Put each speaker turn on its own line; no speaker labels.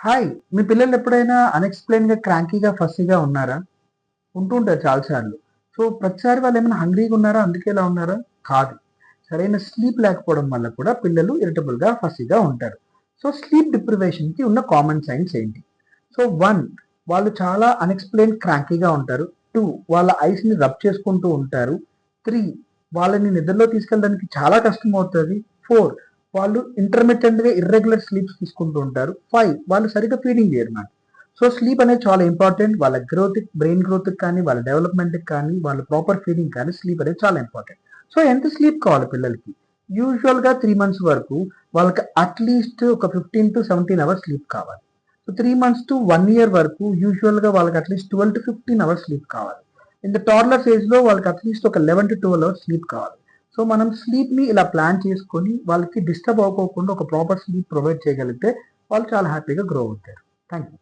Hi! మీ పిల్లలు ఎప్పుడైనా అన్‌ఎక్స్‌ప్లెయిన్‌గా క్రాంకీగా, ఫస్సీగా ఉన్నారా? ఉంటూ ఉంటారు చాలా సార్లు. సో, ప్రతిసారి వాళ్ళేమైనా హంగ్రీగా ఉన్నారా? అందుకే ఇలా ఉన్నారా? కాదు. సరైన స్లీప్ లేకపోవడం వల్ల కూడా పిల్లలు ఇరిటబుల్‌గా, ఫస్సీగా ఉంటారు. సో, స్లీప్ డిప్రివేషన్‌కి ఉన్న కామన్ సైన్స్ ఏంటి? సో, 1 వాళ్ళు చాలా అన్‌ఎక్స్‌ప్లెయిన్డ్ క్రాంకీగా ఉంటారు. 2 వాళ్ళ ఐస్‌ని రబ్ చేసుకుంటూ ఉంటారు. 3 వాళ్ళని నిద్రలో తీసుకెళ్ళడానికి చాలా కష్టమవుతది. 4 వాళ్ళు ఇంటర్మిటెంట్‌గా ఇర్రెగ్యులర్ స్లీప్స్ తీసుకుంటూ ఉంటారు. 5 వాళ్ళు సరిగ్గా ఫీడింగ్ చేయరన్నమాట. సో, స్లీప్ అనేది చాలా ఇంపార్టెంట్. వాళ్ళ గ్రోత్‌కి, బ్రెయిన్ గ్రోత్‌కి కానీ, వాళ్ళ డెవలప్‌మెంట్‌కి కానీ, వాళ్ళ ప్రాపర్ ఫీడింగ్ కానీ స్లీప్ అనేది చాలా ఇంపార్టెంట్. సో, ఎంత స్లీప్ కావాలి పిల్లలకి? యూజువల్‌గా 3 మంత్స్ వరకు వాళ్ళకి అట్‌లీస్ట్ ఒక 15-17 అవర్స్ స్లీప్ కావాలి. సో, 3 మంత్స్ టు 1 ఇయర్ వరకు యూజువల్‌గా వాళ్ళకి అట్‌లీస్ట్ 12-15 అవర్స్ స్లీప్ కావాలి. ఇన్ ద టాడ్లర్స్ ఏజ్‌లో వాళ్ళకి అట్‌లీస్ట్ ఒక 11-12 అవర్స్ స్లీప్ కావాలి. సో, మనం స్లీప్‌ని ఇలా ప్లాన్ చేసుకొని వాళ్ళకి డిస్టర్బ్ అవ్వకోకుండా ఒక ప్రాపర్ స్లీప్ ప్రొవైడ్ చేయగలిగితే వాళ్ళు చాలా హ్యాపీగా గ్రో అవుతారు. Thank you.